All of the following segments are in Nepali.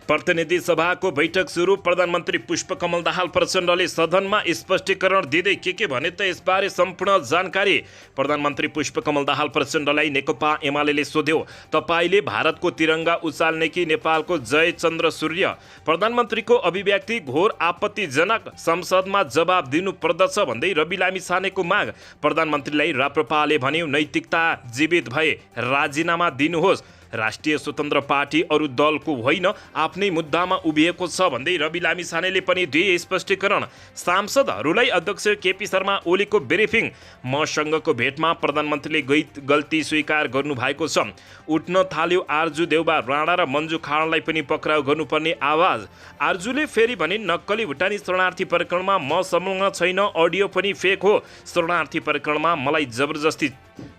प्रतिनिधि सभाको बैठक सुरु। प्रधानमन्त्री पुष्पकमल दाहाल प्रचण्डले सदनमा स्पष्टीकरण दिँदै के भने त यसबारे सम्पूर्ण जानकारी। प्रधानमन्त्री पुष्पकमल दाहाल प्रचण्डलाई नेकपा एमाले सोध्यो, तपाईले भारतको तिरङ्गा उचाल्ने कि नेपालको जयचन्द्र सूर्य? प्रधानमन्त्रीको अभिव्यक्ति घोर आपत्तिजनक, संसदमा जवाब दिनुपर्दछ भन्दै रवि लामिछानेको माग। प्रधानमन्त्रीलाई राप्रपाले भन्यो, नैतिकता जीवित भए राजीनामा दिनुहोस्। राष्ट्रिय स्वतन्त्र पार्टी अरू दलको होइन, आफ्नै मुद्दामा उभिएको छ भन्दै रवि लामिछानेले पनि दिए स्पष्टीकरण। सांसदहरूलाई अध्यक्ष केपी शर्मा ओलीको ब्रिफिङ। मसँगको भेटमा प्रधानमन्त्रीले गल्ती स्वीकार गर्नुभएको छ। उठ्न थाल्यो आर्जु देउबा राणा र मन्जु खाडलाई पनि पक्राउ गर्नुपर्ने आवाज। आर्जुले फेरि भने नक्कली भुटानी शरणार्थी प्रकरणमा म संलग्न छैन, अडियो पनि फेक हो। शरणार्थी प्रकरणमा मलाई जबरजस्ती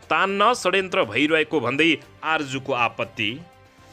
तान्न षड्यन्त्र भइरहेको भन्दै आर्जुको आपत्ति।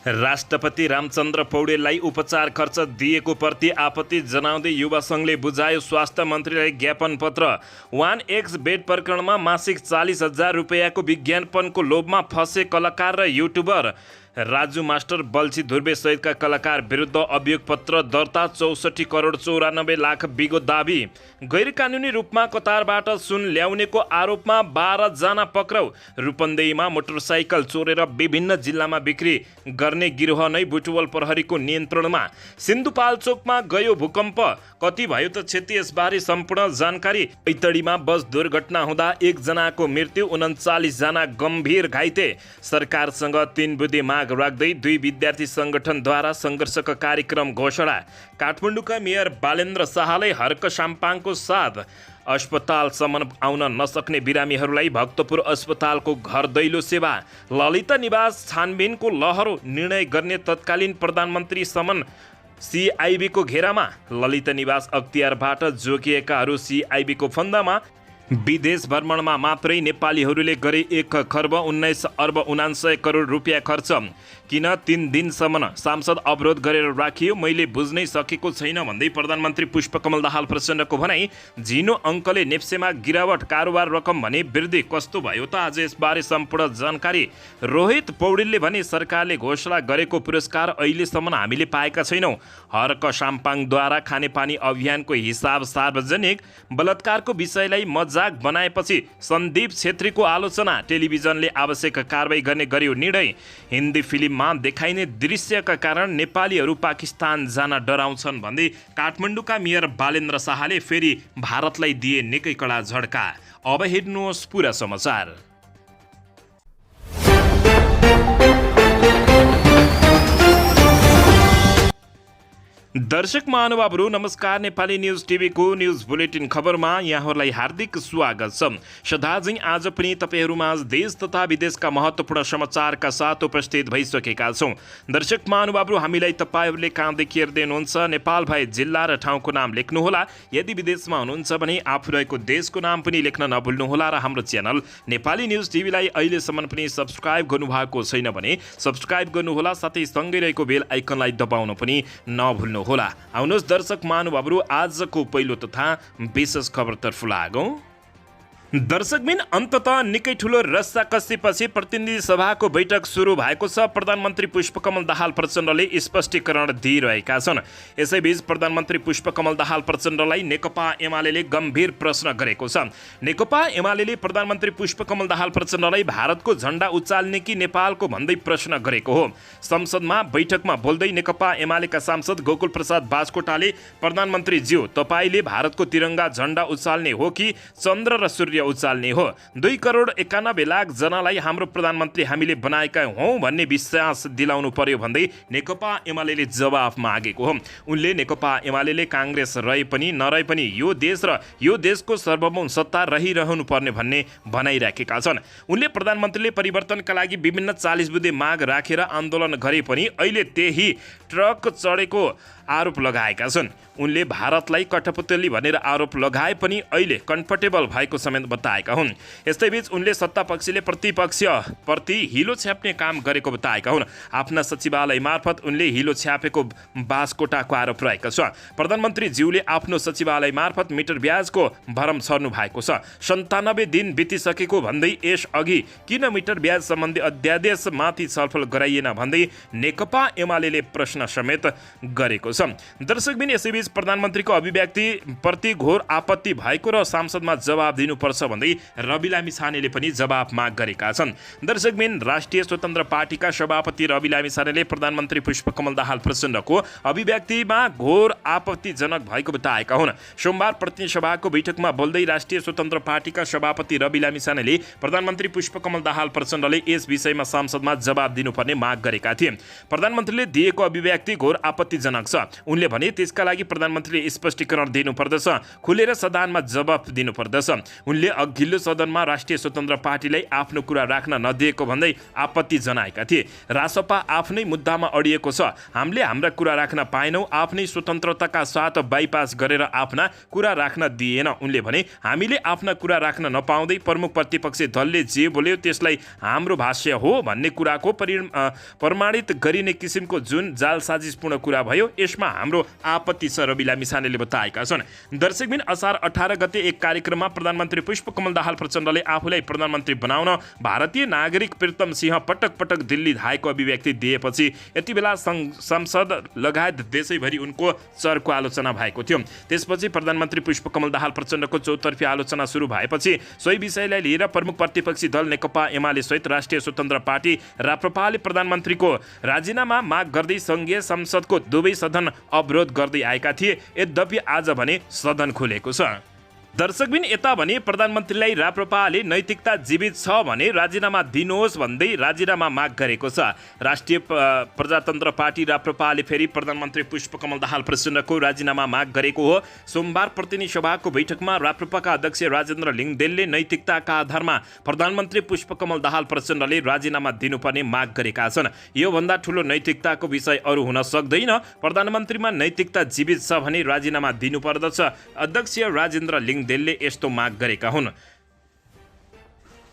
राष्ट्रपति रामचन्द्र पौडेललाई उपचार खर्च दिएको प्रति आपत्ति जनाउँदै युवा सङ्घले बुझायो स्वास्थ्य मन्त्रीलाई ज्ञापन पत्र। 1X बेड प्रकरणमा मासिक 40,000 रुपियाँको विज्ञापनको लोभमा फँसे कलाकार र युट्युबर। राजु मास्टर, बल्छी ध्रुवे सहितका कलाकार विरुद्ध अभियोग पत्र दर्ता। 64 करोड 94 लाख बिगो दाबी। गैर कानुनी रूपमा कतारबाट सुन ल्याउनेको आरोपमा 12 जना पक्राउ। रूपन्देहीमा मोटरसाइकल चोरेर विभिन्न जिल्लामा बिक्री गर्ने गिरोह नै बुटवल प्रहरीको नियन्त्रणमा। सिन्धुपाल्चोकमा गयो भूकम्प, कति भयो त क्षति यसबारे सम्पूर्ण जानकारी। बैतडीमा बस दुर्घटना हुँदा 1 जनाको मृत्यु, 39 जना गम्भीर घाइते। सरकारसँग 3 बुँदे माग राख्दै 2 विद्यार्थी संगठनद्वारा सङ्घर्षको कार्यक्रम घोषणा। काठमाडौँका मेयर बालेन्द्र शाहले हर्क साम्पाङको साथ। अस्पतालसम्म आउन नसक्ने बिरामीहरूलाई भक्तपुर अस्पतालको घर दैलो सेवा। ललिता निवास छानबिनको लहरो निर्णय गर्ने तत्कालीन प्रधानमन्त्री समन। सिआइबीको घेरामा। ललिता निवास अख्तियारबाट जोगिएकाहरू सिआइबीको फन्दामा। विदेश भ्रमणमा मात्रै नेपालीहरूले गरे 1 खर्ब 19 अर्ब 79 करोड रुपियाँ खर्च। किन 3 दिनसम्म सांसद अवरोध गरेर राखियो, मैले बुझ्नै सकेको छैन भन्दै प्रधानमन्त्री पुष्पकमल दाहाल प्रचण्डको भनाई। झिनो अङ्कले नेप्सेमा गिरावट, कारोबार रकम भने वृद्धि कस्तो भयो त? आज यसबारे सम्पूर्ण जानकारी। रोहित पौडेलले भने सरकारले घोषणा गरेको पुरस्कार अहिलेसम्म हामीले पाएका छैनौँ। हर्क साम्पाङद्वारा खानेपानी अभियानको हिसाब सार्वजनिक। बलात्कारको विषयलाई मजाक बनाएपछि सन्दीप छेत्रीको आलोचना। टेलिभिजनले आवश्यक कारबाही गर्ने गर्यो निर्णय। हिन्दी फिल्ममा देखाइने दृश्यका कारण नेपालीहरू पाकिस्तान जान डराउँछन् भन्दै काठमाडौँका मेयर बालेन्द्र शाहले फेरि भारतलाई दिए निकै कडा झड्का। अब हेर्नुहोस् पुरा समाचार। दर्शक महानुभावहरू नमस्कार। नेपाली न्युज टिभीको न्युज बुलेटिन खबरमा यहाँहरूलाई हार्दिक स्वागत छ। सदाझै आज पनि तपाईँहरूमा देश तथा विदेशका महत्त्वपूर्ण समाचारका साथ उपस्थित भइसकेका छौँ। दर्शक महानुभावहरू, हामीलाई तपाईँहरूले कहाँदेखि हेर्दै हुनुहुन्छ नेपाल भए जिल्ला र ठाउँको नाम लेख्नुहोला। यदि विदेशमा हुनुहुन्छ भने आफू रहेको देशको नाम पनि लेख्न नभुल्नुहोला र हाम्रो च्यानल नेपाली न्युज टिभीलाई अहिलेसम्म पनि सब्सक्राइब गर्नुभएको छैन भने सब्सक्राइब गर्नुहोला, साथै सँगै रहेको बेल आइकनलाई दबाउन पनि नभुल्नु होला। आउनुहोस् दर्शक महानुभावहरू, आजको पहिलो तथा विशेष खबरतर्फ लागौं। दर्शकबिन अन्ततः निकै ठुलो रस्साकसीपछि प्रतिनिधि सभाको बैठक सुरु भएको छ। प्रधानमन्त्री पुष्पकमल दाहाल प्रचण्डले स्पष्टीकरण दिइरहेका छन्। यसैबीच प्रधानमन्त्री पुष्पकमल दाहाल प्रचण्डलाई नेकपा एमाले गम्भीर प्रश्न गरेको छ। नेकपा एमाले प्रधानमन्त्री पुष्पकमल दाहाल प्रचण्डलाई भारतको झण्डा उचाल्ने कि नेपालको भन्दै प्रश्न गरेको हो। संसदमा बैठकमा बोल्दै नेकपा एमालेका सांसद गोकुल प्रसाद बाजकोटाले प्रधानमन्त्रीज्यू, तपाईले भारतको तिरङ्गा झण्डा उचाल्ने हो कि चन्द्र र सूर्य उचाल्ने हो? 2 करोड 91 लाख जनालाई हाम्रो प्रधानमन्त्री हामीले बनाएका हौं भन्ने विश्वास दिलाउनु पर्यो भन्दै नेकपा एमाले जवाफ मागेको हो। उनले नेकपा एमाले कांग्रेस रहे पनि नरहे पनि यो देश र यो देशको सार्वभौम सत्ता रहिरहनु पर्ने भन्ने भनाइराखेका छन्। उनले प्रधानमन्त्रीले परिवर्तनका लागि विभिन्न 40 बुँदे माग राखेर आन्दोलन गरे पनि अहिले त्यही ट्रक चढेको आरोप लगाएका छन्। उनले भारतलाई कठपुतली भनेर आरोप लगाए पनि अहिले कम्फर्टेबल भएको समेत बताएका हुन्। यस्तैबीच उनले सत्ता पक्षले प्रतिपक्षप्रति हिलो छ्याप्ने काम गरेको बताएका हुन्। आफ्ना सचिवालय मार्फत उनले हिलो छ्यापेको बासकोटाको आरोप रहेको छ। प्रधानमन्त्री ज्यूले आफ्नो सचिवालय मार्फत मिटर ब्याजको भरम छर्नु भएको छ। 97 दिन बितिसकेको भन्दै यसअघि किन मिटर ब्याज सम्बन्धी अध्यादेशमाथि छलफल गराइएन भन्दै नेकपा एमाले प्रश्न समेत गरेको छ। दर्शकबिन यसैबीच प्रधानमन्त्रीको अभिव्यक्ति प्रति घोर आपत्ति भएको र सांसदमा जवाब दिनुपर्छ भन्दै रवि लामिछानेले पनि जवाब माग गरेका छन्। दर्शकबिन राष्ट्रिय स्वतन्त्र पार्टीका सभापति रवि लामिछानेले प्रधानमन्त्री पुष्पकमल दाहाल प्रचण्डको अभिव्यक्तिमा घोर आपत्तिजनक भएको बताएका हुन्। सोमबार प्रतिनिधि सभाको बैठकमा बोल्दै राष्ट्रिय स्वतन्त्र पार्टीका सभापति रवि लामिछानेले प्रधानमन्त्री पुष्पकमल दाहाल प्रचण्डले यस विषयमा संसदमा जवाब दिनुपर्ने माग गरेका थिए। प्रधानमन्त्रीले दिएको अभिव्यक्ति घोर आपत्तिजनक छ। उनले भने त्यसका लागि प्रधानमन्त्रीले स्पष्टीकरण दिनुपर्दछ, खुलेर सदनमा जवाफ दिनुपर्दछ। उनले अघिल्लो सदनमा राष्ट्रिय स्वतन्त्र पार्टीलाई आफ्नो कुरा राख्न नदिएको भन्दै आपत्ति जनाएका थिए। रासपा आफ्नै मुद्दामा अडिएको छ, हामीले हाम्रा कुरा राख्न पाएनौँ, आफ्नै स्वतन्त्रताका साथ बाइपास गरेर आफ्ना कुरा राख्न दिएन। उनले भने हामीले आफ्ना कुरा राख्न नपाउँदै प्रमुख प्रतिपक्षी दलले जे बोल्यो त्यसलाई हाम्रो भाष्य हो भन्ने कुराको प्रमाणित गरिने किसिमको जुन जालसाजिसपूर्ण कुरा भयो यसमा हाम्रो आपत्ति छ, रवि लामिछानेले बताएका छन्। दर्शकबिन असार 18 गते एक कार्यक्रममा प्रधानमन्त्री पुष्पकमल दाहाल प्रचण्डले आफूलाई प्रधानमन्त्री बनाउन भारतीय नागरिक प्रीतम सिंह पटक पटक दिल्ली धाएको अभिव्यक्ति दिएपछि यति बेला संसद लगायत देशैभरि उनको चर्को आलोचना भएको थियो। त्यसपछि प्रधानमन्त्री पुष्पकमल दाहाल प्रचण्डको चौतर्फी आलोचना सुरु भएपछि सोही विषयलाई लिएर प्रमुख प्रतिपक्षी दल नेकपा एमाले सहित राष्ट्रिय स्वतन्त्र पार्टी राप्रपाले प्रधानमन्त्रीको राजीनामा माग गर्दै संघीय संसदको दुवै सदन अवरोध गर्दै आएका थिए। यद्यपि आज भने सदन खुलेको छ। दर्शकबिन यता भने प्रधानमन्त्रीलाई राप्रपाले नैतिकता जीवित छ भने राजीनामा दिनुहोस् भन्दै राजीनामा माग गरेको छ। राष्ट्रिय प्रजातन्त्र पार्टी राप्रपाले फेरि प्रधानमन्त्री पुष्पकमल दाहाल प्रचण्डको राजीनामा माग गरेको हो। सोमबार प्रतिनिधि सभाको बैठकमा राप्रपाका अध्यक्ष राजेन्द्र लिङदेनले नैतिकताका आधारमा प्रधानमन्त्री पुष्पकमल दाहाल प्रचण्डले राजीनामा दिनुपर्ने माग गरेका छन्। योभन्दा ठुलो नैतिकताको विषय अरू हुन सक्दैन। प्रधानमन्त्रीमा नैतिकता जीवित छ भने राजीनामा दिनुपर्दछ। अध्यक्ष राजेन्द्र लिङदेनले यस्तो माग गरेका हुन्।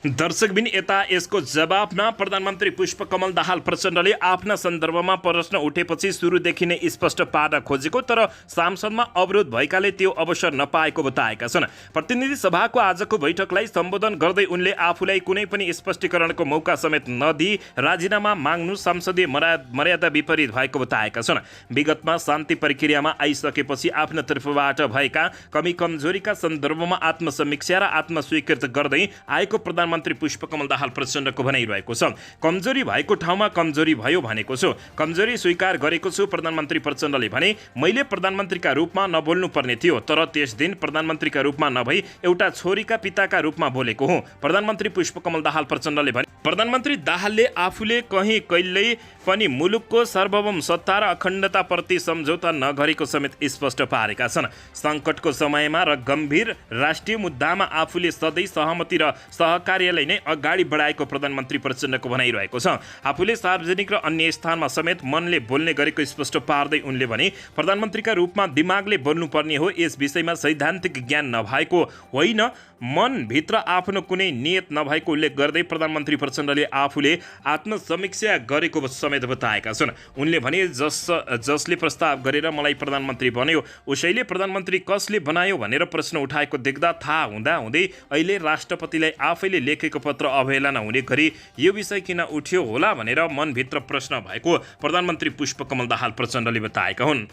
दर्शकबिन यता यसको जवाबमा प्रधानमन्त्री पुष्पकमल दाहाल प्रचण्डले आफ्ना सन्दर्भमा प्रश्न उठेपछि सुरुदेखि नै स्पष्ट पार्न खोजेको तर सांसदमा अवरोध भएकाले त्यो अवसर नपाएको बताएका छन्। प्रतिनिधि सभाको आजको बैठकलाई सम्बोधन गर्दै उनले आफूलाई कुनै पनि स्पष्टीकरणको मौका समेत नदिई राजीनामा माग्नु संसदीय मर्यादा विपरीत भएको बताएका छन्। विगतमा शान्ति प्रक्रियामा आइसकेपछि आफ्नो तर्फबाट भएका कमी कमजोरीका सन्दर्भमा आत्मसमीक्षा र आत्मस्वीकृत गर्दै आएको प्रधानमन्त्री पुष्पकमल दाहाल प्रचण्डको भनाइरहेको छ। कमजोरी भएको ठाउँमा कमजोरी भयो भनेको छु, कमजोरी स्वीकार गरेको छु। प्रधानमन्त्री प्रचण्डले भने मैले प्रधानमन्त्रीका रूपमा नबोल्नु पर्ने थियो तर त्यस दिन प्रधानमन्त्रीका रूपमा नभई एउटा छोरीका पिताका रूपमा बोलेको हुँ। प्रधानमन्त्री पुष्पकमल दाहाल प्रचण्डले भने प्रधानमन्त्री दाहालले आफूले कहीँ कहिल्यै पनि मुलुकको सार्वभौम सत्ता र अखण्डताप्रति सम्झौता नगरेको समेत स्पष्ट पारेका छन्। सङ्कटको समयमा र गम्भीर राष्ट्रिय मुद्दामा आफूले सधैँ सहमति र सहकार्यलाई नै अगाडि बढाएको प्रधानमन्त्री प्रचण्डको भनाइरहेको छ। आफूले सार्वजनिक र अन्य स्थानमा समेत मनले बोल्ने गरेको स्पष्ट पार्दै उनले भने प्रधानमन्त्रीका रूपमा दिमागले बोल्नुपर्ने हो, यस विषयमा सैद्धान्तिक ज्ञान नभएको होइन, मनभित्र आफ्नो कुनै नियत नभएको उल्लेख गर्दै प्रधानमन्त्री प्रचण्डले आफूले आत्मसमीक्षा गरेको समेत बताएका छन्। उनले भने जसले प्रस्ताव गरेर मलाई प्रधानमन्त्री बन्यो उसैले प्रधानमन्त्री कसले बनायो भनेर प्रश्न उठाएको देख्दा थाहा हुँदै अहिले राष्ट्रपतिलाई आफैले लेखेको पत्र अवहेलना हुने गरी यो विषय किन उठ्यो होला भनेर मनभित्र प्रश्न भएको प्रधानमन्त्री पुष्पकमल दाहाल प्रचण्डले बताएका हुन्।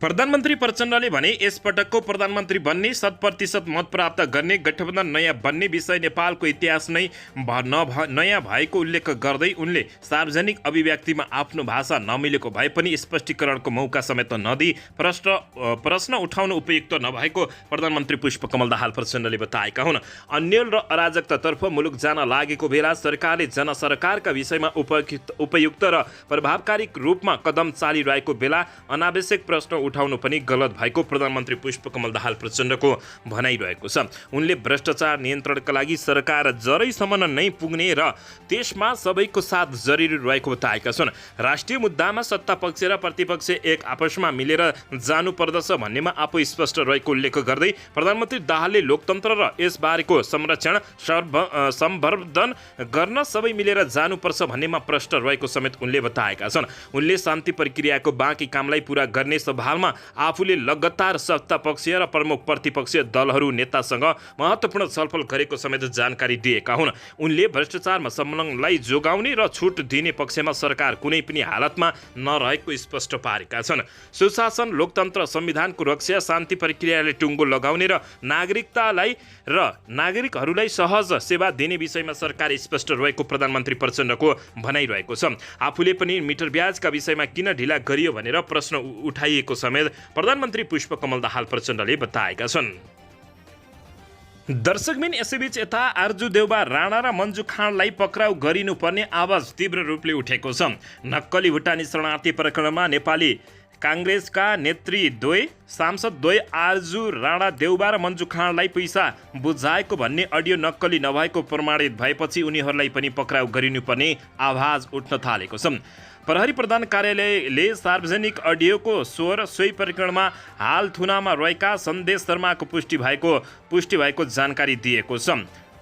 प्रधानमन्त्री प्रचण्डले भने यसपटकको प्रधानमन्त्री बन्ने 100% मत प्राप्त गर्ने गठबन्धन नयाँ बन्ने विषय नेपालको इतिहास नै नयाँ भएको उल्लेख गर्दै उनले सार्वजनिक अभिव्यक्तिमा आफ्नो भाषा नमिलेको भए पनि स्पष्टीकरणको मौका समेत नदिई प्रश्न उठाउनु उपयुक्त नभएको प्रधानमन्त्री पुष्पकमल दाहाल प्रचण्डले बताएका हुन्। अन्यल र अराजकतातर्फ मुलुक जान लागेको बेला सरकारले जनसरकारका विषयमा उपयुक्त र प्रभावकारी रूपमा कदम चालिरहेको बेला अनावश्यक प्रश्न उठाउनु पनि गलत भएको प्रधानमन्त्री पुष्पकमल दाहाल प्रचण्डको भनाइरहेको छ। उनले भ्रष्टाचार नियन्त्रणका लागि सरकार जरैसम्म नै पुग्ने र त्यसमा सबैको साथ जरुरी रहेको बताएका छन्। राष्ट्रिय मुद्दामा सत्ता पक्ष र प्रतिपक्ष एक आपसमा मिलेर जानुपर्दछ भन्नेमा आफू स्पष्ट रहेको उल्लेख गर्दै प्रधानमन्त्री दाहालले लोकतन्त्र र यसबारेको संरक्षण सम्वर्धन गर्न सबै मिलेर जानुपर्छ भन्नेमा प्रष्ट रहेको समेत उनले बताएका छन्। उनले शान्ति प्रक्रियाको बाँकी कामलाई पूरा गर्ने सवालमा आफूले लगातार सत्ता पक्ष र प्रमुख प्रतिपक्षीय दलहरू नेतासँग महत्त्वपूर्ण छलफल गरेको समेत जानकारी दिएका हुन्। उनले भ्रष्टाचारमा संलग्नलाई जोगाउने र छुट दिने पक्षमा सरकार कुनै पनि हालतमा नरहेको स्पष्ट पारेका छन्। सुशासन, लोकतन्त्र, संविधानको रक्षा, शान्ति प्रक्रियाले टुङ्गो लगाउने र नागरिकहरूलाई सहज सेवा दिने विषयमा सरकार स्पष्ट रहेको प्रधानमन्त्री प्रचण्डको भनाइरहेको छ। आफूले पनि मिटर ब्याजका विषयमा किन ढिला गरियो भनेर प्रश्न उठाइएको समेत प्रधानमन्त्री पुष्पकमल दाहाल प्रचण्डले बताएका छन्। दर्शकबिन यसैबीच यता आरजु देउबा राणा र मन्जु खाँडलाई पक्राउ गरिनुपर्ने आवाज तीव्र रूपले उठेको छ। नक्कली भुटानी शरणार्थी प्रकरणमा नेपाली काङ्ग्रेसका नेतृद्वय सांसदद्वय आरजु राणा देउबा र मन्जु खाँडलाई पैसा बुझाएको भन्ने अडियो नक्कली नभएको प्रमाणित भएपछि उनीहरूलाई पनि पक्राउ गरिनुपर्ने आवाज उठ्न थालेको छ। प्रहरी प्रधान कार्यालयले सार्वजनिक अडियोको स्वर सोही प्रकरणमा हाल थुनामा रहेका सन्देश शर्माको पुष्टि भएको जानकारी दिएको छ।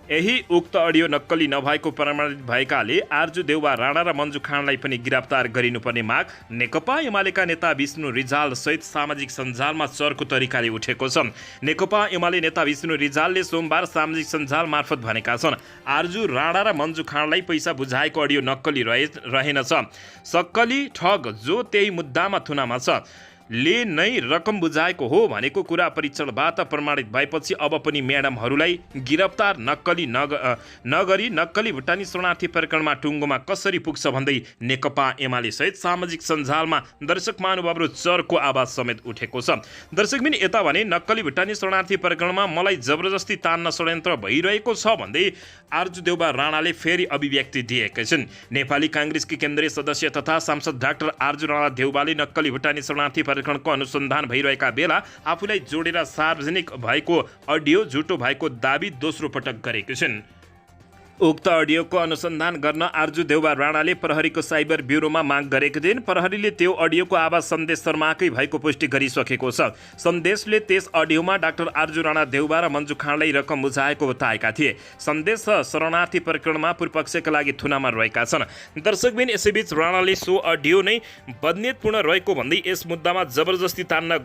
यही उक्त अडियो नक्कली नभएको प्रमाणित भएकाले आरजु देउबा राणा र मन्जु खाँडलाई पनि गिरफ्तार गरिनुपर्ने माग नेकपा एमालेका नेता विष्णु रिजाल सहित सामाजिक सञ्जालमा चर्को तरिकाले उठेको छ। नेकपा एमाले नेता विष्णु रिजालले सोमबार सामाजिक सञ्जाल मार्फत भनेका छन्, आरजु राणा र मन्जु खाँडलाई पैसा बुझाएको अडियो नक्कली रहेनछ। सक्कली ठग जो त्यही मुद्दामा थुनामा छ ले नै रकम बुझाएको हो भनेको कुरा परीक्षणबाट प्रमाणित भएपछि अब पनि म्याडमहरूलाई गिरफ्तार नगरी नक्कली भुटानी शरणार्थी प्रकरणमा टुङ्गोमा कसरी पुग्छ भन्दै नेकपा एमाले सहित सामाजिक सञ्जालमा दर्शक महानुभावहरू चर्को आवाज समेत उठेको छ। दर्शकबिन यता भने नक्कली भुटानी शरणार्थी प्रकरणमा मलाई जबरजस्ती तान्न षड्यन्त्र भइरहेको छ भन्दै आरजु देउबा राणाले फेरि अभिव्यक्ति दिएका छन्। नेपाली काङ्ग्रेसकी केन्द्रीय सदस्य तथा सांसद डाक्टर आरजु राणा देउबाले नक्कली भुटानी शरणार्थी प्रकरणको अनुसन्धान भइरहेका बेला आफूलाई जोडेर सार्वजनिक भएको अडियो झुटो भएको दाबी दोस्रो पटक गरेका छन्। उक्त अडियोको अनुसन्धान गर्न आरजु देउबा राणाले प्रहरीको साइबर ब्युरोमा माग गरेको थिइन्। प्रहरीले त्यो अडियोको आवाज सन्देश शर्माकै भएको पुष्टि गरिसकेको छ। सन्देशले त्यस अडियोमा डाक्टर आरजु राणा देउबा र मन्जु खाँडलाई रकम बुझाएको बताएका थिए। सन्देश शरणार्थी प्रकरणमा पूर्वपक्षका लागि थुनामा रहेका छन्। दर्शकबिन यसैबीच राणाले सो अडियो नै बदनीयतपूर्ण रहेको भन्दै यस मुद्दामा जबरजस्ती तान्न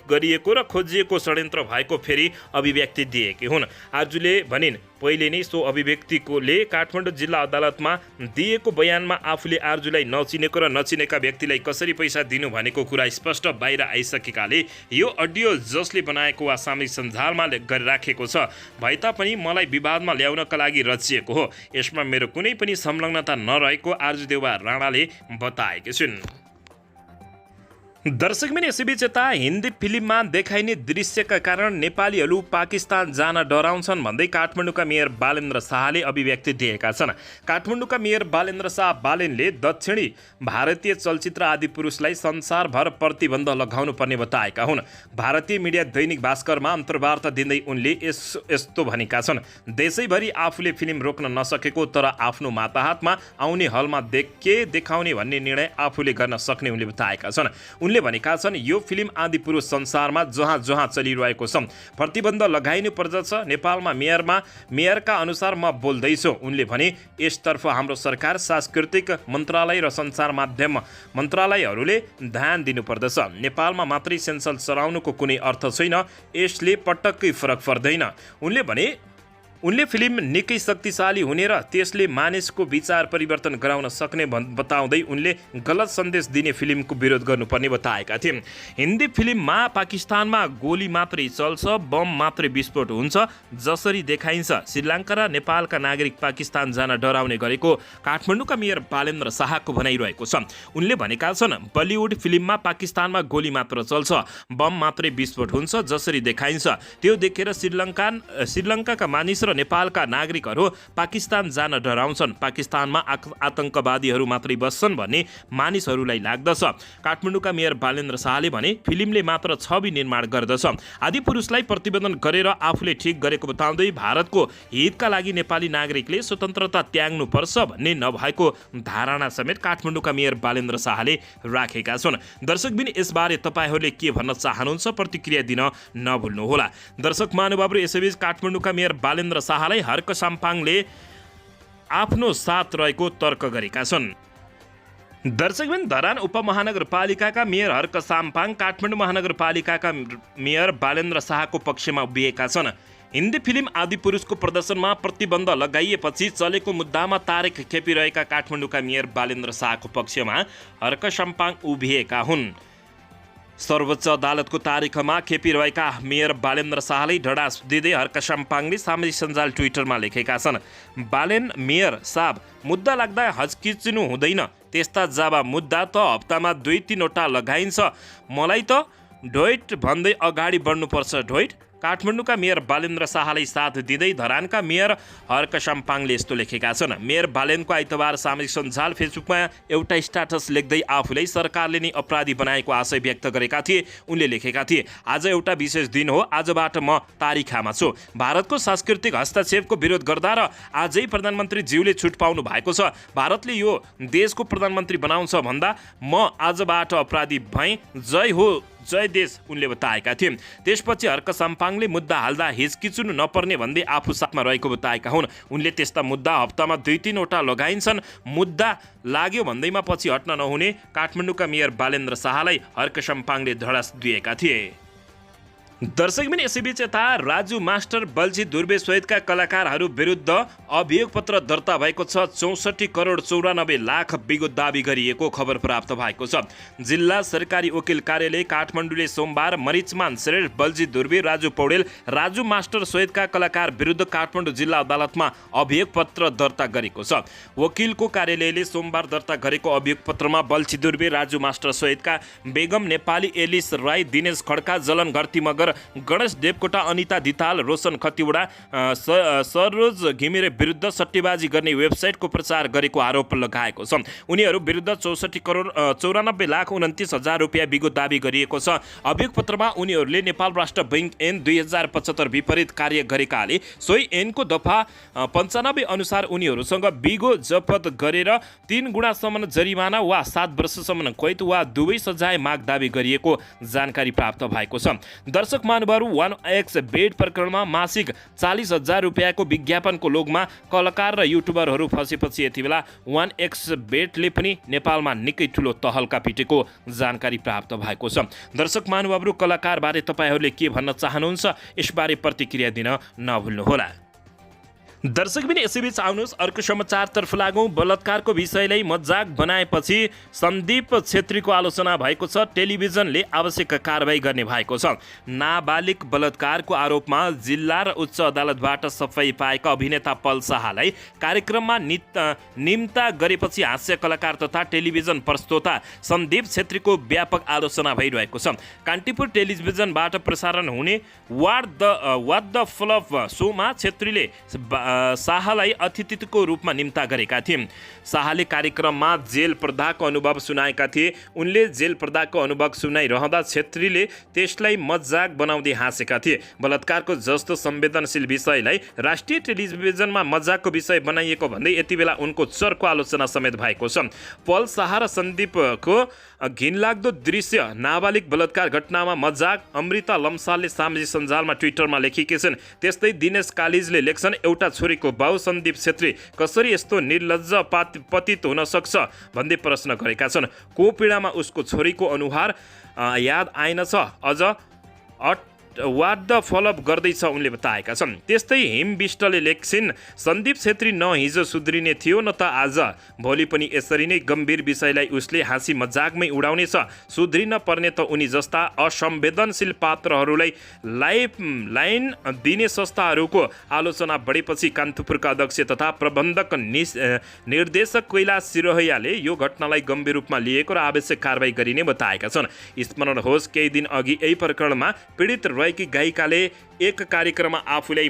गरिएको र खोजिएको षड्यन्त्र भएको फेरि अभिव्यक्ति दिएकी हुन्। आरजुले भनिन्, पहिले नै सो अभिव्यक्तिले काठमाडौँ जिल्ला अदालतमा दिएको बयानमा आफूले आरजुलाई नचिनेको र नचिनेका व्यक्तिलाई कसरी पैसा दिनु भनेको कुरा स्पष्ट बाहिर आइसकेकाले यो अडियो जसले बनाएको वा सामाजिक सञ्जालमा गरिराखेको छ भए तापनि मलाई विवादमा ल्याउनका लागि रचिएको हो। यसमा मेरो कुनै पनि संलग्नता नरहेको आरजु देउबा राणाले बताएका छिन्। दर्शकबिन यसैबीच यता हिन्दी फिल्ममा देखाइने दृश्यका कारण नेपालीहरू पाकिस्तान जान डराउँछन् भन्दै काठमाडौँका मेयर बालेन्द्र शाहले अभिव्यक्ति दिएका छन्। काठमाडौँका मेयर बालेन्द्र शाह बालेनले दक्षिणी भारतीय चलचित्र आदि पुरुषलाई संसारभर प्रतिबन्ध लगाउनु पर्ने बताएका हुन्। भारतीय मिडिया दैनिक भास्करमा अन्तर्वार्ता दिँदै उनले यस्तो भनेका छन्, देशैभरि आफूले फिल्म रोक्न नसकेको तर आफ्नो माताहातमा आउने हलमा देखाउने भन्ने निर्णय आफूले गर्न सक्ने उनले बताएका छन्। उनले भनेका छन्, यो फिल्म आदि पुरुष संसारमा जहाँ जहाँ चलिरहेको छ प्रतिबन्ध लगाइनु पर्दछ। नेपालमा मेयरका अनुसार म बोल्दैछु। उनले भने, यसतर्फ हाम्रो सरकार, सांस्कृतिक मन्त्रालय र सञ्चार माध्यम मन्त्रालयहरूले ध्यान दिनुपर्दछ। नेपालमा मात्रै सेन्सर चलाउनुको कुनै अर्थ छैन, यसले पटक्कै फरक पर्दैन। उनले फिल्म निकै शक्तिशाली हुने र त्यसले मानिसको विचार परिवर्तन गराउन सक्ने बताउँदै उनले गलत सन्देश दिने फिल्मको विरोध गर्नुपर्ने बताएका थिए। हिन्दी फिल्ममा पाकिस्तानमा गोली मात्रै चल्छ, बम मात्रै विस्फोट हुन्छ जसरी देखाइन्छ। श्रीलङ्का र नेपालका नागरिक पाकिस्तान जान डराउने गरेको काठमाडौँका मेयर बालेन्द्र शाहको भनाइरहेको छ। उनले भनेका छन्, बलिउड फिल्ममा पाकिस्तानमा गोली मात्र चल्छ, बम मात्रै विस्फोट हुन्छ जसरी देखाइन्छ। त्यो देखेर श्रीलङ्काका मानिस र नेपालका नागरिकहरू पाकिस्तान जान डराउँछन्। पाकिस्तानमा आतंकवादीहरू मात्रै बस्छन् भन्ने मानिसहरूलाई लाग्दछ। काठमाडौँका मेयर बालेन्द्र शाहले भने फिल्मले मात्र छवि निर्माण गर्दछ। आदिपुरुषलाई प्रतिवेदन गरेर आफूले ठिक गरेको बताउँदै भारतको हितका लागि नेपाली नागरिकले स्वतन्त्रता त्याग्नुपर्छ भन्ने नभएको धारणा समेत काठमाडौँका मेयर बालेन्द्र शाहले राखेका छन्। दर्शकबिन यसबारे तपाईँहरूले के भन्न चाहनुहुन्छ प्रतिक्रिया दिन नभुल्नुहोला। दर्शक महानुभावहरू, यसैबीच काठमाडौँका मेयर बालेन्द्र शाहलाई हर्क साम्पाङले आफ्नो साथ रहेको तर्क गरेका छन्। दर्शकबिन, धरान उपमहानगरपालिकाका मेयर हर्क साम्पाङ काठमाडौँ महानगरपालिकाका मेयर बालेन्द्र शाहको पक्षमा उभिएका छन्। हिन्दी फिल्म आदिपुरुषको प्रदर्शनमा प्रतिबन्ध लगाइएपछि चलेको मुद्दामा तारिक खेपिरहेका काठमाडौँका मेयर बालेन्द्र शाहको पक्षमा हर्क साम्पाङ उभिएका हुन्। सर्वोच्च अदालतको तारिखमा खेपिरहेका मेयर बालेन्द्र शाहलाई ढडास दिँदै हर्क साम्पाङले सामाजिक सञ्जाल ट्विटरमा लेखेका छन्। बालेन मेयर साहब, मुद्दा लाग्दा हच्किचिनु हुँदैन। त्यस्ता जाबा मुद्दा त हप्तामा 2-3 वटा लगाइन्छ। मलाई त ढोइट भन्दै अगाडि बढ्नुपर्छ ढोइट। काठमाडौँका मेयर बालेन्द्र शाहलाई साथ दिँदै धरानका मेयर हर्क साम्पाङले यस्तो लेखेका छन्। मेयर बालेनको आइतबार सामाजिक सञ्जाल फेसबुकमा एउटा स्ट्याटस लेख्दै आफूलाई सरकारले नै अपराधी बनाएको आशय व्यक्त गरेका थिए। उनले लेखेका थिए, आज एउटा विशेष दिन हो। आजबाट म तारिखामा छु। भारतको सांस्कृतिक हस्तक्षेपको विरोध गर्दा र आजै प्रधानमन्त्रीज्यूले छुट पाउनु भएको छ। भारतले यो देशको प्रधानमन्त्री बनाउँछ भन्दा म आजबाट अपराधी भएँ। जय हो, जय देश, उनले बताएका थिए। त्यसपछि हर्क साम्पाङले मुद्दा हाल्दा हिचकिचुनु नपर्ने भन्दै आफू साथमा रहेको बताएका हुन्। उनले त्यस्ता मुद्दा हप्तामा 2-3 वटा लगाइन्छन्। मुद्दा लाग्यो भन्दैमा पछि हट्न नहुने काठमाडौँका मेयर बालेन्द्र शाहलाई हर्क साम्पाङले धडास दिएका थिए। दर्शकबिन, यसैबीच यता राजु मास्टर, बल्छी दुर्बे सहितका कलाकारहरू विरुद्ध अभियोग पत्र दर्ता भएको छ। 64 करोड 94 लाख बिगो दाबी गरिएको खबर प्राप्त भएको छ। जिल्ला सरकारी वकिल कार्यालय काठमाडौँले सोमबार मरिचमान श्रेष्ठ, बल्छी दुर्बे, राजु पौडेल, राजु मास्टर सहितका कलाकार विरुद्ध काठमाडौँ जिल्ला अदालतमा अभियोग पत्र दर्ता गरेको छ। वकिलको कार्यालयले सोमबार दर्ता गरेको अभियोग पत्रमा बल्छी दुर्बे, राजु मास्टर सहितका बेगम नेपाली, एलिस राई, दिनेश खड्का, जलन घरती मगर, गणेश देवकोटा, अनिता दिताल, रोशन खतिवडा, सरोज घिमिरे विरुद्ध सट्टेबाजी गर्ने वेबसाइटको प्रचार गरेको आरोप लगाएको छ। उनीहरू विरुद्ध 64 करोड 94 लाख 29 हजार रुपियाँ बिगो दाबी गरिएको छ। अभियोग पत्रमा उनीहरूले नेपाल राष्ट्र बैङ्क ऐन 2075 विपरीत कार्य गरेकाले सोही ऐनको दफा 95 अनुसार उनीहरूसँग बिगो जफत गरेर 3 गुणासम्म जरिमाना वा 7 वर्षसम्म कैद वा दुवै सजाय माग दाबी गरिएको जानकारी प्राप्त भएको छ। दर्शक महानुभावहरू, 1x बेट प्रकरणमा मासिक 40,000 रुपियाँको विज्ञापनको लोभमा कलाकार र युट्युबरहरू फसेपछि यति बेला 1x बेटले पनि नेपालमा निकै ठुलो तहल्का पिटेको जानकारी प्राप्त भएको छ। दर्शक महानुभावहरू, कलाकारबारे तपाईँहरूले के भन्न चाहनुहुन्छ यसबारे प्रतिक्रिया दिन नभुल्नुहोला। दर्शकबिन, यसैबीच आउनुहोस् अर्को समाचारतर्फ लागौँ। बलात्कारको विषयलाई मजाक बनाएपछि सन्दीप छेत्रीको आलोचना भएको छ। टेलिभिजनले आवश्यक कारबाही गर्ने भएको छ। नाबालिग बलात्कारको आरोपमा जिल्ला र उच्च अदालतबाट सफाई पाएका अभिनेता पल शाहलाई कार्यक्रममा निम्ता गरेपछि हास्य कलाकार तथा टेलिभिजन प्रस्तोता सन्दीप छेत्रीको व्यापक आलोचना भइरहेको छ। कान्तिपुर टेलिभिजनबाट प्रसारण हुने वाट द फ्लफ सोमा छेत्रीले शाहलाई अतिथिको रूपमा निम्ता गरेका थिए। शाहले कार्यक्रममा जेल प्रदाहको अनुभव सुनाएका थिए। उनले जेल प्रदाहको अनुभव सुनाइरहँदा छेत्रीले त्यसलाई मजाक बनाउँदै हाँसेका थिए। बलात्कारको जस्तो संवेदनशील विषयलाई राष्ट्रिय टेलिभिजनमा मजाकको विषय बनाइएको भन्दै यति बेला उनको चर्को आलोचना समेत भएको छ। पल शाह र सन्दीपको घिनलाग्दो दृश्य नाबालिग बलात्कार घटनामा मजाक अमृता लम्सालले सामाजिक सञ्जालमा ट्विटरमा लेखेकी छिन्। त्यस्तै दिनेश कालिजले लेख्छन्, एउटा छोरीको बाउ सन्दीप छेत्री कसरी यस्तो निर्लज्ज पतित हुन सक्छ भन्दै प्रश्न गरेका छन्। को पीडामा उसको छोरीको अनुहार याद आएनछ, अझ वाट द फलोअप गर्दैछ उनले बताएका छन्। त्यस्तै हिम विष्टले लेख्छिन्, सन्दीप छेत्री न हिजो सुध्रिने थियो न त आज, भोलि पनि यसरी नै गम्भीर विषयलाई उसले हाँसी मजाकमै उडाउनेछ। सुध्रिन पर्ने त उनी जस्ता असंवेदनशील पात्रहरूलाई लाइन दिने संस्थाहरूको आलोचना बढेपछि कान्तिपुरका अध्यक्ष तथा प्रबन्धक निर्देशक कैलाश सिरोहैयाले यो घटनालाई गम्भीर रूपमा लिएको र आवश्यक कारबाही गरिने बताएका छन्। स्मरण होस्, केही दिन अघि यही प्रकरणमा पीडित भएकी गायिकाले एक कार्यक्रममा आफूलाई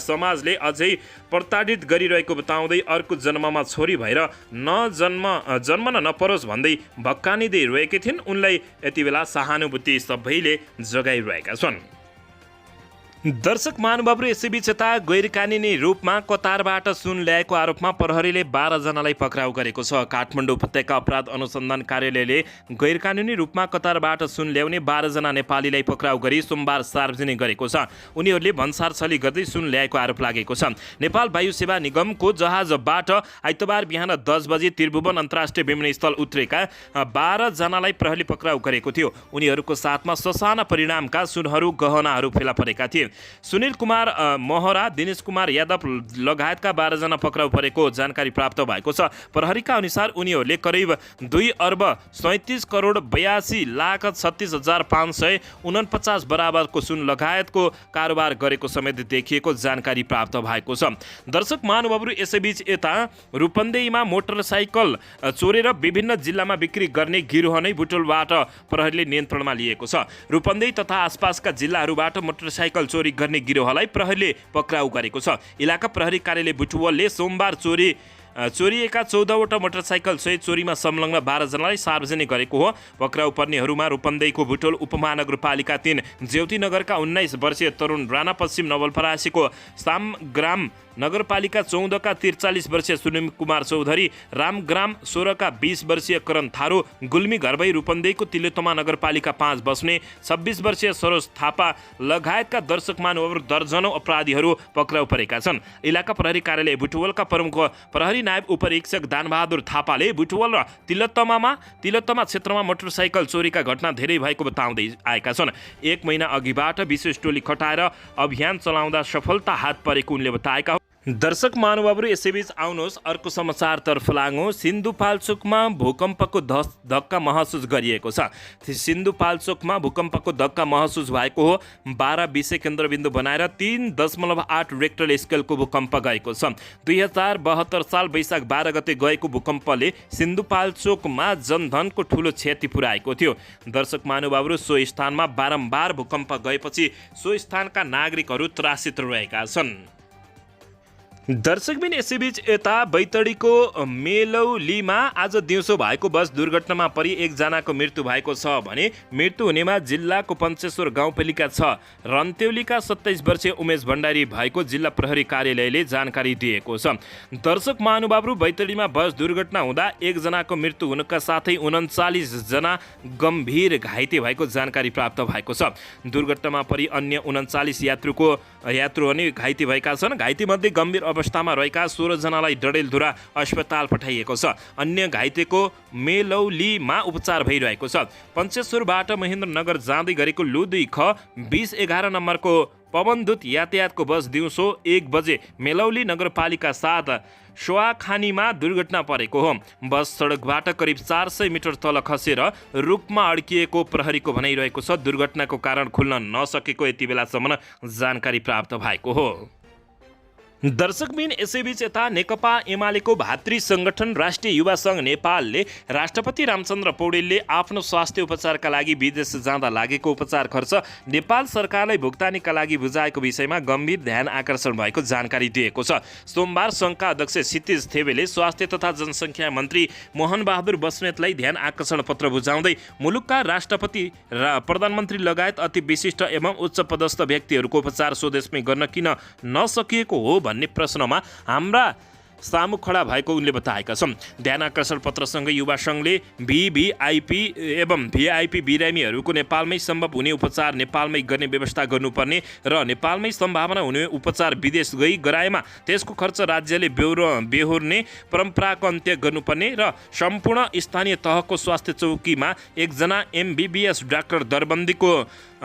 समाजले अझै प्रताडित गरिरहेको बताउँदै अर्को जन्ममा छोरी भएर जन्मन नपरोस् भन्दै भक्कानिँदै रोएकी थिइन्। उनलाई यति बेला सहानुभूति सबैले जगाइरहेका छन्। दर्शक महानुभावहरू, यसैबीच यता गैरकानुनी रूपमा कतारबाट सुन ल्याएको आरोपमा प्रहरीले 12 जनालाई पक्राउ गरेको छ। काठमाडौँ उपत्यका अपराध अनुसन्धान कार्यालयले गैरकानुनी रूपमा कतारबाट सुन ल्याउने 12 जना नेपालीलाई पक्राउ गरी सोमबार सार्वजनिक गरेको छ। उनीहरूले भन्सार छली गर्दै सुन ल्याएको आरोप लागेको छ। नेपाल वायु सेवा निगमको जहाजबाट आइतबार बिहान 10 बजे त्रिभुवन अन्तर्राष्ट्रिय विमानस्थल उत्रेका 12 जनालाई प्रहरीले पक्राउ गरेको थियो। उनीहरूको साथमा ससाना परिणामका सुनहरू, गहनाहरू फेला परेका थिए। सुनिल कुमार महरा, दिनेश कुमार यादव लगायतका 12 जना पक्राउ परेको जानकारी प्राप्त भएको छ। प्रहरीका अनुसार उनीहरूले करिब 2 अर्ब 37 करोड 82 लाख 36,549 बराबरको सुन लगायतको कारोबार गरेको समेत देखिएको जानकारी प्राप्त भएको छ। दर्शक महानुभावहरू, यसैबीच यता रूपन्देहीमा मोटरसाइकल चोरेर विभिन्न जिल्लामा बिक्री गर्ने गिरोह नै बुटोलबाट प्रहरीले नियन्त्रणमा लिएको छ। रूपन्देही तथा आसपासका जिल्लाहरूबाट मोटरसाइकल चोरी गर्ने गिरोहलाई प्रहरीले पक्राउ गरेको छ। इलाका प्रहरी कार्यालय बुटवलले सोमबार चोरिएका 14वटा मोटरसाइकल सहित चोरीमा संलग्न 12 जनालाई सार्वजनिक गरेको हो। पक्राउ पर्नेहरूमा रूपन्देहीको बुटोल उपमहानगरपालिका 3 ज्योति नगरका 19 वर्षीय तरुण राणा, पश्चिम नवलपरासीको सामग्राम नगरपालिका 14 का 43 वर्षीय सुनिल कुमार चौधरी, रामग्राम 16 का 20 वर्षीय करण थारू, गुल्मी घरबै रूपन्देहीको तिलोत्तमा नगरपालिका 5 बस्ने 26 वर्षीय सरोज थापा लगायतका दर्शक महानुभावहरू दर्जनौं अपराधीहरू पक्राउ परेका छन्। इलाका प्रहरी कार्यालय बुटवलका प्रमुख प्रहरी नायब उपरीक्षक दानबहादुर थापाले बुटवल र तिलोत्तमा क्षेत्रमा मोटरसाइकल चोरीका घटना धेरै भएको बताउँदै आएका छन्। 1 महिना अघिबाट विशेष टोली खटाएर अभियान चलाउँदा सफलता हात परेको उनले बताएका। दर्शक महानुभावहरू, यसैबीच आउनुहोस् अर्को समाचारतर्फ लागौँ। सिन्धुपाल्चोकमा भूकम्पको धक्का महसुस गरिएको छ। सिन्धुपाल्चोकमा भूकम्पको धक्का महसुस भएको हो। 12 विषय केन्द्रबिन्दु बनाएर 3.8 रेक्टर स्केलको भूकम्प गएको छ। 2072 साल वैशाख 12 गते गएको भूकम्पले सिन्धुपाल्चोकमा जनधनको ठूलो क्षति पुर्याएको थियो। दर्शक महानुभावहरू, सो स्थानमा बारम्बार भूकम्प गएपछि सो स्थानका नागरिकहरू त्रासित रहेका छन्। दर्शकबिन, यसैबीच यता बैतडीको मेलौलीमा आज दिउँसो भएको बस दुर्घटनामा परि 1 जनाको मृत्यु भएको छ भने मृत्यु हुनेमा जिल्लाको पञ्चेश्वर गाउँपालिका 6 रन्तेउलीका 27 वर्षीय उमेश भण्डारी भएको जिल्ला प्रहरी कार्यालयले जानकारी दिएको छ। दर्शक महानुभावहरू, बैतडीमा बस दुर्घटना हुँदा 1 जनाको मृत्यु हुनुका साथै 39 जना गम्भीर घाइते भएको जानकारी प्राप्त भएको छ। दुर्घटनामा परि अन्य 39 यात्रु अनि घाइते भएका छन्। घाइतेमध्ये गम्भीर अवस्थामा रहेका 16 जनालाई डडेलधुरा अस्पताल पठाइएको छ। अन्य घाइतेको मेलौलीमा उपचार भइरहेको छ। पञ्चेश्वरबाट महेन्द्रनगर जाँदै गरेको लु2 ख 2011 नम्बरको पवनदूत यातायातको बस दिउँसो 1 बजे मेलौली नगरपालिका 7 सोवाखानीमा दुर्घटना परेको हो। बस सडकबाट करिब 400 मिटर तल खसेर रुखमा अड्किएको प्रहरीको भनाइरहेको छ। दुर्घटनाको कारण खुल्न नसकेको यति बेलासम्म जानकारी प्राप्त भएको हो। दर्शकबिन, यसैबीच यता नेकपा एमालेको भातृ संगठन राष्ट्रिय युवा सङ्घ नेपालले राष्ट्रपति रामचन्द्र पौडेलले आफ्नो स्वास्थ्य उपचारका लागि विदेश जाँदा लागेको उपचार खर्च नेपाल सरकारलाई भुक्तानीका लागि बुझाएको विषयमा गम्भीर ध्यान आकर्षण भएको जानकारी दिएको छ। सोमबार सङ्घका अध्यक्ष क्षितिज थेबेले स्वास्थ्य तथा जनसङ्ख्या मन्त्री मोहन बहादुर बस्नेतलाई ध्यान आकर्षण पत्र बुझाउँदै मुलुकका राष्ट्रपति र प्रधानमन्त्री लगायत अति विशिष्ट एवं उच्च पदस्थ व्यक्तिहरूको उपचार स्वदेशमै गर्न किन नसकिएको हो भन्ने प्रश्नमा हाम्रा सामु खडा भएको उनले बताएका छन्। ध्यान आकर्षण पत्रसँगै युवा सङ्घले भिभिआइपी एवं भिआइपी बिरामीहरूको नेपालमै सम्भव हुने उपचार नेपालमै गर्ने व्यवस्था गर्नुपर्ने र नेपालमै सम्भावना हुने उपचार विदेश गई गराएमा त्यसको खर्च राज्यले बेहोर्ने परम्पराको अन्त्य गर्नुपर्ने र सम्पूर्ण स्थानीय तहको स्वास्थ्य चौकीमा 1 जना एमबिबिएस डाक्टर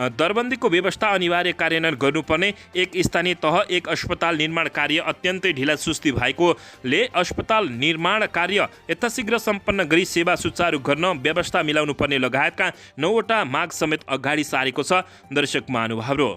दरबन्दीको व्यवस्था अनिवार्य कार्यान्वयन गर्नुपर्ने, एक स्थानीय तह एक अस्पताल निर्माण कार्य अत्यन्तै ढिला सुस्ती भएकोले अस्पताल निर्माण कार्य यथाशीघ्र सम्पन्न गरी सेवा सुचारू गर्न व्यवस्था मिलाउनु पर्ने लगायतका 9 वटा माग समेत अगाडि सारेको छ। दर्शक महानुभावहरू,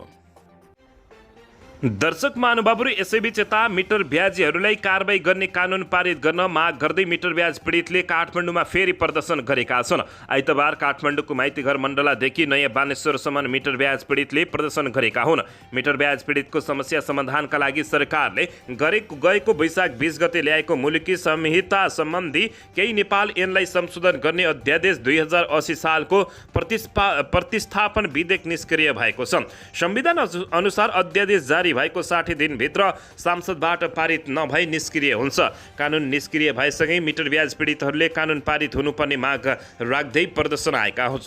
दर्शक महानुभावहरू, यसैबीच यता मिटर ब्याजीहरूलाई कारबाही गर्ने कानुन पारित गर्न माग गर्दै मिटर ब्याज पीडितले काठमाडौँमा फेरि प्रदर्शन गरेका छन्। आइतबार काठमाडौँको माइतीघर मण्डलादेखि नयाँ बानेश्वरसम्म मिटर ब्याज पीडितले प्रदर्शन गरेका हुन्। मिटर ब्याज पीडितको समस्या समाधानका लागि सरकारले गएको वैशाख 20 गते ल्याएको मुलुकी संहिता सम्बन्धी केही नेपाल ऐनलाई संशोधन गर्ने अध्यादेश 2080 सालको प्रतिस्थापन विधेयक निष्क्रिय भएको छ। संविधान अनुसार अध्यादेश जारी भएको 60 दिनभित्र सांसदबाट पारित नभई निष्क्रिय हुन्छ। कानुन निष्क्रिय भएसँगै मिटर ब्याज पीडितहरूले कानुन पारित हुनुपर्ने माग राख्दै प्रदर्शन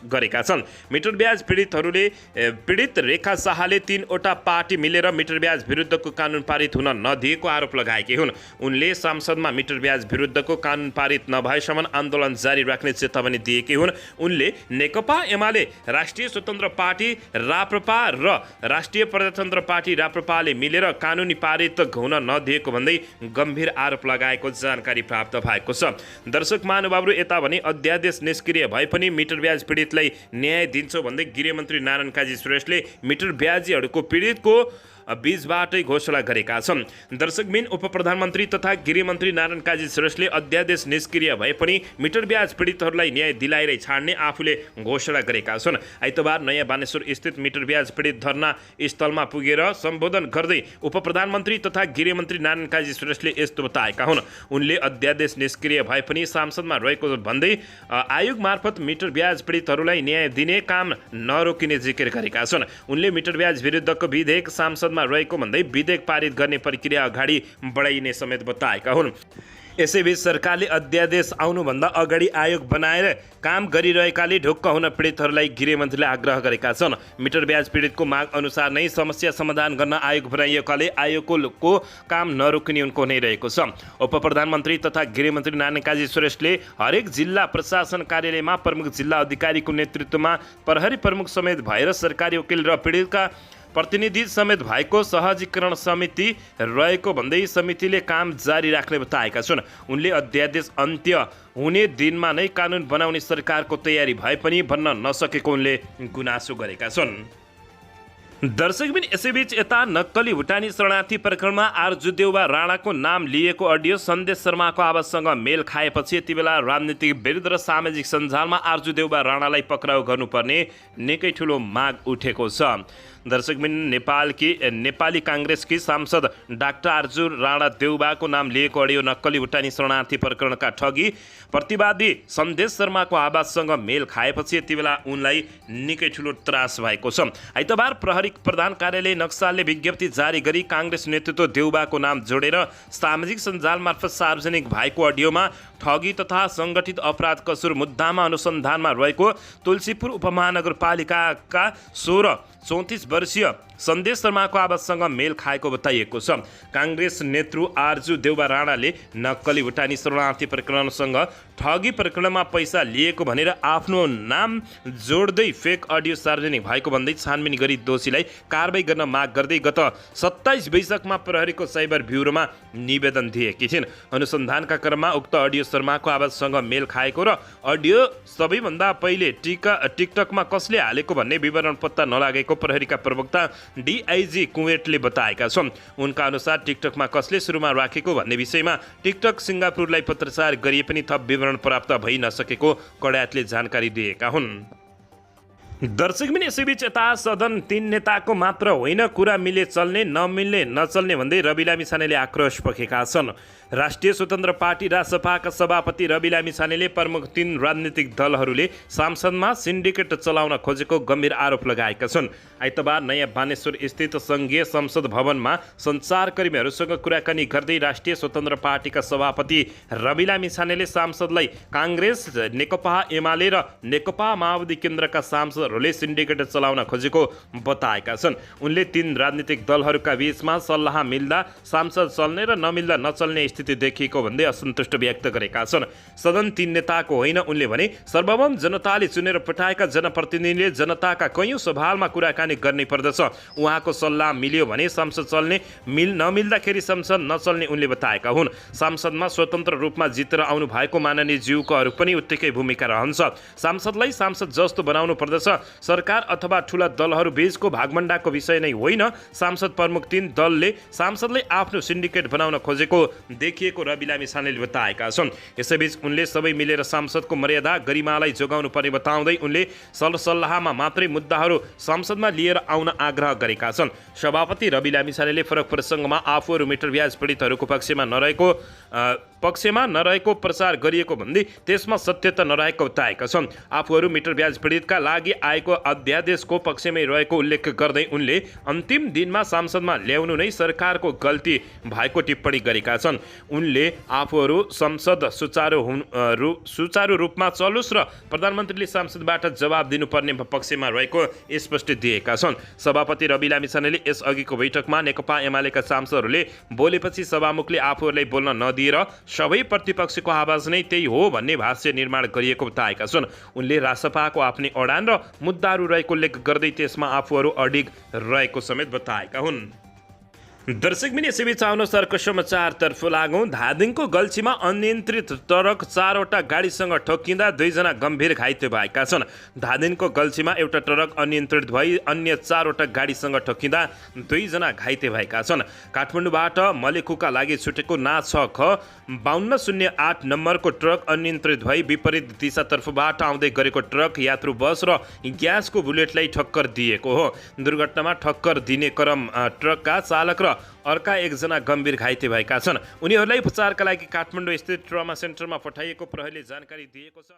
गरेका छन्। मिटर ब्याज पीडित रेखा शाहले 3वटा पार्टी मिलेर मिटर ब्याज विरुद्धको कानुन पारित हुन नदिएको आरोप लगाएकी हुन्। उनले संसदमा मिटर ब्याज विरुद्धको कानुन पारित नभएसम्म आन्दोलन जारी राख्ने चेतावनी दिएकी हुन्। उनले नेकपा एमाले, राष्ट्रिय स्वतन्त्र पार्टी राप्रपा र राष्ट्रिय प्रजातन्त्र पार्टी राप्रपाले मिलेर कानुनी पारित हुन नदिएको भन्दै गम्भीर आरोप लगाएको जानकारी प्राप्त भएको छ। दर्शक महानुभावहरू, यता भने अध्यादेश निष्क्रिय भए पनि मिटर ब्याज पीडितलाई न्याय दिन्छौ भन्दै गृहमन्त्री नारायण काजी श्रेष्ठले मिटर ब्याजीहरूको पीडितको बीचबाटै घोषणा गरेका छन्। दर्शकबिन, उपप्रधानमन्त्री तथा गृहमन्त्री नारायण काजी श्रेष्ठले अध्यादेश निष्क्रिय भए पनि मिटर ब्याज पीडितहरूलाई न्याय दिलाएरै छाड्ने आफूले घोषणा गरेका छन्। आइतबार नयाँ बानेश्वर स्थित मिटर ब्याज पीडित धरना स्थलमा पुगेर सम्बोधन गर्दै उपप्रधानमन्त्री तथा गृहमन्त्री नारायण काजी श्रेष्ठले यस्तो बताएका हुन्। उनले अध्यादेश निष्क्रिय भए पनि सांसदमा रहेको भन्दै आयोग मार्फत मिटर ब्याज पीडितहरूलाई न्याय दिने काम नरोकिने जिकिर गरेका छन्। उनले मिटर ब्याज विरुद्धको विधेयक सांसद रहेको भन्दै विधेयक पारित गर्ने प्रक्रिया अगाडि बढाइने समेत बताएका हुन्। यसैबीच सरकारले अध्यादेश आउनुभन्दा अगाडि आयोग बनाएर काम गरिरहेकाले ढुक्क हुन पीडितहरूलाई गृहमन्त्रीले आग्रह गरेका छन्। मिटर ब्याज पीडितको माग अनुसार नै समस्या समाधान गर्न आयोग बनाइएकाले आयोगको काम नरोकिने उनको नै रहेको छ। उपप्रधानमन्त्री तथा गृहमन्त्री नारायण काजी श्रेष्ठले हरेक जिल्ला प्रशासन कार्यालयमा प्रमुख जिल्ला अधिकारीको नेतृत्वमा प्रहरी प्रमुख समेत भएर सरकारी वकिल र पीडितका प्रतिनिधि समेत भएको सहजीकरण समिति रहेको भन्दै समितिले काम जारी राख्ने बताएका छन्। उनले अध्यादेश अन्त्य हुने दिनमा नै कानुन बनाउने सरकारको तयारी भए पनि बन्न नसकेको उनले गुनासो गरेका छन्। दर्शकबिन, यसैबीच यता नक्कली भुटानी शरणार्थी प्रकरणमा आरजु देउबा राणाको नाम लिएको अडियो सन्देश शर्माको आवाजसँग मेल खाएपछि यति बेला राजनीतिक विरुद्ध र सामाजिक सञ्जालमा आरजु देउबा राणालाई पक्राउ गर्नुपर्ने निकै ठुलो माग उठेको छ। दर्शकबिन, नेपाली काङ्ग्रेसकी सांसद डाक्टर आरजु राणा देउबाको नाम लिएको अडियो नक्कली भुटानी शरणार्थी प्रकरणका ठगी प्रतिवादी सन्देश शर्माको आवाजसँग मेल खाएपछि यति बेला उनलाई निकै ठुलो त्रास भएको छ। आइतबार प्रहरी प्रधान कार्यालय नक्सालले विज्ञप्ति जारी गरी काङ्ग्रेस नेतृत्व देउबाको नाम जोडेर सामाजिक सञ्जाल मार्फत सार्वजनिक भएको अडियोमा ठगी तथा सङ्गठित अपराध कसुर मुद्दामा अनुसन्धानमा रहेको तुलसीपुर उपमहानगरपालिकाका 34 वर्षीय सन्देश शर्माको आवाजसँग मेल खाएको बताइएको छ। काङ्ग्रेस नेतृत्व आरजु देउबा राणाले नक्कली भुटानी शरणार्थी प्रकरणसँग ठगी प्रकरणमा पैसा लिएको भनेर आफ्नो नाम जोड्दै फेक अडियो सार्वजनिक भएको भन्दै छानबिन गरी दोषीलाई कारबाही गर्न माग गर्दै गत 27 वैशाखमा प्रहरीको साइबर ब्युरोमा निवेदन दिएकी थिइन्। अनुसन्धानका क्रममा उक्त अडियो शर्माको आवाजसँग मेल खाएको र अडियो सबैभन्दा पहिले टिकटकमा कसले हालेको भन्ने विवरण पत्ता नलागेको प्रहरीका प्रवक्ता डीआईजी कुवेटले बताएका छन्। उनका अनुसार टिकटकमा कसले सुरुमा राखेको भन्ने विषयमा टिकटक सिङ्गापुरलाई पत्रचार गरिए पनि थप विवरण प्राप्त भइ नसकेको कडायतले जानकारी दिएका हुन्। दर्शकबिन, यसैबीच यता सदन 3 नेताको मात्र होइन, कुरा मिले चल्ने नमिल्ने नचल्ने भन्दै रवि लामिछानेले आक्रोश पोखेका छन्। राष्ट्रिय स्वतन्त्र पार्टी रासपाका सभापति रवि लामिछानेले प्रमुख 3 राजनीतिक दलहरूले संसदमा सिन्डिकेट चलाउन खोजेको गम्भीर आरोप लगाएका छन्। आइतबार नयाँ बानेश्वर स्थित सङ्घीय संसद भवनमा सञ्चारकर्मीहरूसँग कुराकानी गर्दै राष्ट्रिय स्वतन्त्र पार्टीका सभापति रवि लामिछानेले सांसदलाई काङ्ग्रेस, नेकपा एमाले र नेकपा माओवादी केन्द्रका सांसदहरूले सिन्डिकेट चलाउन खोजेको बताएका छन्। उनले 3 राजनीतिक दलहरूका बीचमा सल्लाह मिल्दा सांसद चल्ने र नमिल्दा नचल्ने स्थिति स्थिति देखिएको भन्दै असन्तुष्ट व्यक्त गरेका छन्। सदन तीन नेताको होइन उनले भने सर्वभौम जनताले चुनेर पठाएका जनप्रतिनिधिले जनताका कैयौं सवालमा कुराकानी गर्ने पर्दछ। उहाँको सल्लाह मिल्यो भने संसद चल्ने, नमिल्दाखेरि संसद नचल्ने उनले बताएका हुन्। संसदमा स्वतन्त्र रूपमा जितेर आउनु भएको माननीय ज्यूको पनि उत्तिकै भूमिका रहन्छ। सांसदलाई सांसद जस्तो बनाउनु पर्दछ। सरकार अथवा ठूला दलहरू बीचको भागमण्डाको विषय नै होइन। सांसद प्रमुख तीन दलले सांसदलाई आफ्नो सिन्डिकेट बनाउन खोजेको देखिएको रवि लामिछानेले बताएका छन्। यसैबीच उनले सबै मिलेर सांसदको मर्यादा गरिमालाई जोगाउनु पर्ने बताउँदै उनले सरसल्लाहमा मात्रै मुद्दाहरू संसदमा लिएर आउन आग्रह गरेका छन्। सभापति रवि लामिछानेले फरक प्रसङ्गमा आफूहरू मिटर ब्याज पीडितहरूको पक्षमा नरहेको प्रचार गरिएको भन्दै त्यसमा सत्यता नरहेको बताएका छन्। आफूहरू मिटर ब्याज पीडितका लागि आएको अध्यादेशको पक्षमै रहेको उल्लेख गर्दै उनले अन्तिम दिनमा संसदमा ल्याउनु नै सरकारको गल्ती भएको टिप्पणी गरेका छन्। उनले आफूहरू संसद सुचारू रूपमा चलोस् र प्रधानमन्त्रीले संसदबाट जवाब दिनुपर्ने पक्षमा रहेको स्पष्ट दिएका छन्। सभापति रवि लामिछानेले यसअघिको बैठकमा नेकपा एमालेका सांसदहरूले बोलेपछि सभामुखले आफूहरूलाई बोल्न नदिएर सबै प्रतिपक्षको आवाज नै त्यही हो भन्ने भाष्य निर्माण गरिएको बताएका छन्। उनले रासपाको आफ्नै अडान र मुद्दाहरू रहेको उल्लेख गर्दै त्यसमा आफूहरू अडिग रहेको समेत बताएका हुन्। दर्शक मिनी यसैबीच आउनुहोस् अर्को समाचारतर्फ लागौँ। धादिङको गल्छीमा अनियन्त्रित ट्रक 4 वटा गाडीसँग ठोकिँदा 2 जना गम्भीर घाइते भएका छन्। धादिङको गल्छीमा एउटा ट्रक अनियन्त्रित भई अन्य 4 वटा गाडीसँग ठोकिँदा 2 जना घाइते भएका छन्। काठमाडौँबाट मलेखुका लागि छुटेको ना 6ख5208 नम्बरको ट्रक अनियन्त्रित भई विपरीत दिशातर्फबाट आउँदै गरेको ट्रक यात्रु बस र ग्यासको बुलेटलाई ठक्कर दिएको हो। दुर्घटनामा ठक्कर दिने क्रम ट्रकका चालक र अर्का 1 जना गम्भीर घाइते भएका छन्। उनीहरूलाई उपचारका लागि काठमाडौँ स्थित ट्रमा सेन्टरमा पठाइएको प्रहरीले जानकारी दिएको छ।